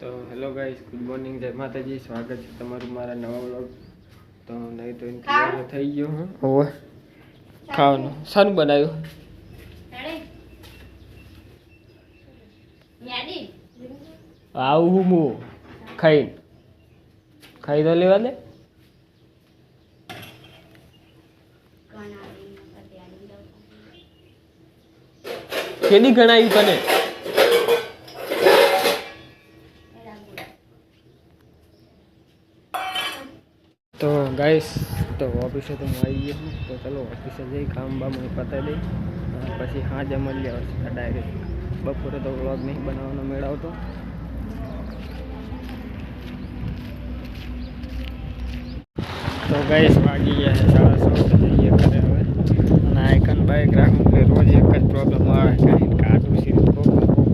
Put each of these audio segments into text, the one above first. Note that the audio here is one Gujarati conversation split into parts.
તો હેલો ગાઈસ, ગુડ મોર્નિંગ, જય માતાજી. સ્વાગત છે તમારું મારા નવા વ્લોગ. તો નહીં તો તૈયાર થઈ ગયો હું. ઓવે ખાવાનું સારું બનાવ્યું. આવું હું ખાઈ તો લેવા દે. કેની ગણાયું તને? તો ગાઈસ, તો ઓફિસે તો હું આવી ગયો છું. તો ચલો ઓફિસે જઈ કામ બામ પતાવી દઈ, પછી સાંજે મળી આવશે ડાયરેક્ટ. બપોરે તો વ્લોગ નહીં બનાવવાનો મેળ આવતો. તો ગાઈસ વાગી ગયા છે 6:30. જઈએ ઘરે હવે. અને આઈકન બાઈક રાખું એટલે રોજ એક જ પ્રોબ્લેમ આવે, કાંઈ કાઢું છે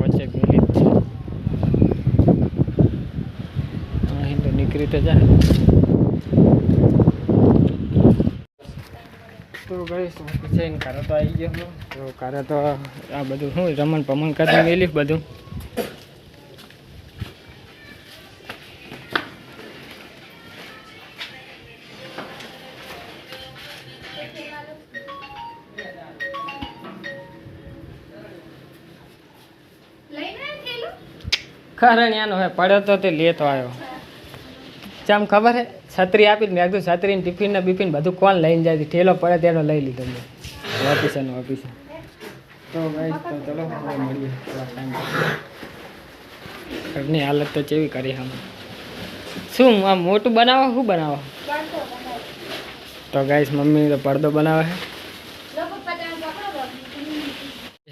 વચ્ચે ગયેલી જ છે. અહીં તો નીકળી તો જાય. તો ગાઈસ ઓફિસે કારે તો આવી ગયો હું. તો કારે તો આ બધું શું રમણ પમણ કરી મેલી બધું. ખરણિયાનો હે પડ્યો તો તે લેતો આવ્યો. ચમ ખબર હે, છત્રી આપી મેં કીધું છત્રીને ટિફિન ને બિફિન બધું કોણ લઈને જાય? ઠેલો પડે તેનો લઈ લીધો મેં ઓફિસે. તો ગાઈસ તો ચલો હવે મળીએ ઘરની હાલત તો કેવી કરી હમ. શું આમ મોટું બનાવો? શું બનાવો? તો ગાઈસ મમ્મી તો પડદો બનાવે છે.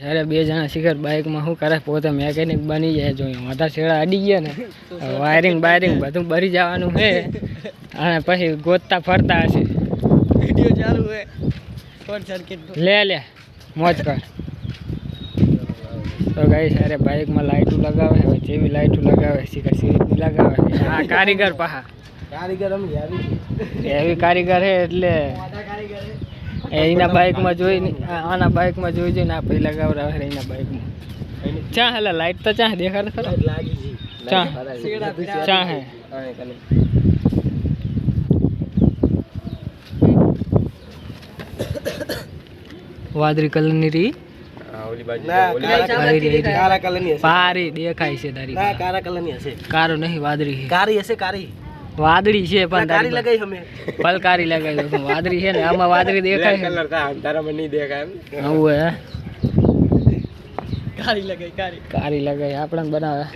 અરે બે જણા શિખર બાઇકમાં શું કરે, પોતે મેકેનિક બની જાય. જોયું મોટા છેડા અડી ગયા ને, વાયરિંગ બાયરિંગ બધું ભરી જવાનું છે. અને પછી ગોતતા ફરતા હશે. વિડીયો ચાલુ છે, શોર્ટ સર્કિટ લે મોજ કર. તો ગાઈસ અરે બાઇકમાં લાઇટું લગાવે, હવે જેવી લાઇટું લગાવે શિખર સીરી લગાવે. આ કારીગર પાહા કારીગર એવી કારીગર છે એટલે એના બાઇકમાં જોઈને આના બાઇકમાં જોઈને આ ભાઈ લગાવડાવે એના બાઇકમાં. ચા હેલા લાઇટ તો ચા દેખાડે ખરો? ચા હે વાદળી કલરની રી પારી દેખાય છે તારી. કારા કલરની હશે. કારો નહીં, વાદળી છે. કારી હશે, કારી વાદળી છે પણ કારી લગાઈ અમે ફલકારી લગાઈ દઉં. વાદળી છે ને આમાં વાદળી દેખાય છે, કલર તા અંધારામાં નહીં દેખાય એમ. આવું હે, કારી લગાઈ આપણને બનાવે.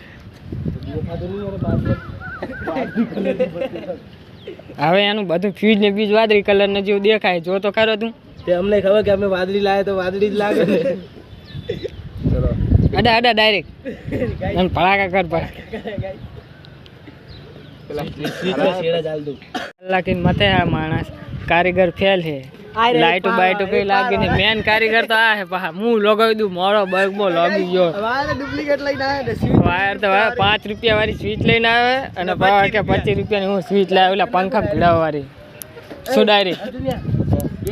હવે એનું બધું ફ્યુઝ ને બીજ વાદળી કલર ને જેવું દેખાય. જો તો ખરો તું, તે અમને ખબર કે અમે વાદળી લાવે તો વાદળી જ લાગે ને. ચલો અડા ડાયરેક્ટ એમ ભડાકા કર મતે. આ માણસ કારીગર ફેલ છે. લાઈટો બાઈટો કઈ લાગી ને મેન કારીગર તો આ હે. પા હું લગાવી દઉં મોડો બલ્બમાં લાગી ગયો. ડુપ્લિકેટ લઈને આવે વાયર તો 5 રૂપિયા વાળી સ્વિચ લઈને આવે અને પાવર કે 25 રૂપિયાની હું સ્વિચ લાવે ઓલા પંખા પીડાવા વાળી. શું ડાયરેક્ટ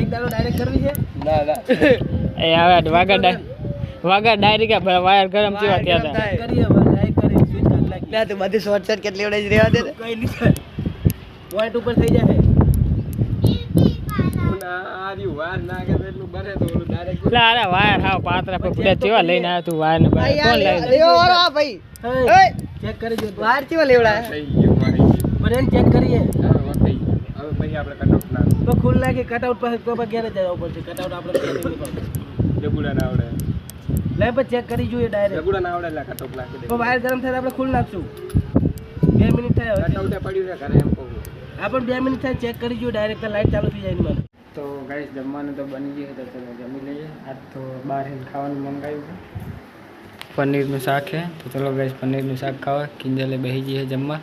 એક દાડો ડાયરેક્ટ કરવી છે? ના એ આવે વાગા ડાયરેક્ટ વાયર ગરમ થયા ત્યાં ના તો બધી શોર્ટ સર્કિટ લેવડે જ રહેવા દે. કઈ નહીં, પોઈન્ટ ઉપર થઈ જાય. અરે વાયર હાવ પાતરા પકડે કેવા લઈને આવ્યો તું? વાયર ને કોણ લઈને આવ્યો? ભાઈ ચેક કરી જો વાયર કેવા લેવડા પણ એને ચેક કરીએ. હવે પછી આપણે કટઆઉટ ના તો ખુલ નાખી કટઆઉટ પાસે તો ઘેરે જવા પડશે. કટઆઉટ આપણે જબુડા ના આવડે લે પછી ચેક કરી જોઈએ ડાયરેક્ટ. જબુડા ના આવડે એટલે કટઆઉટ નાખી દે. તો વાયર ગરમ થાય આપણે ખુલ નાખશું. 2 મિનિટ થાય કટઆઉટ પડ્યું છે ઘરે એમ કહું. હા પણ 2 મિનિટ થાય ચેક કરી જોઈએ ડાયરેક્ટ લાઈટ ચાલુ થઈ જાય ને મને. તો ગાઈસ જમવાનું તો બની ગયું તો ચલો જમી લઈએ. આજ તો બહાર ખાવાનું મંગાવ્યું છે. પનીરનું શાક છે. તો ચલો ગાઈસ પનીરનું શાક ખાવા. કિંજલે બેસી જઈએ જમવા.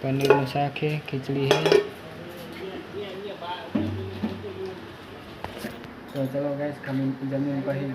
પનીરનું શાક છે, ખીચડી છે. તો ચલો ગાઈસ જમીન પછી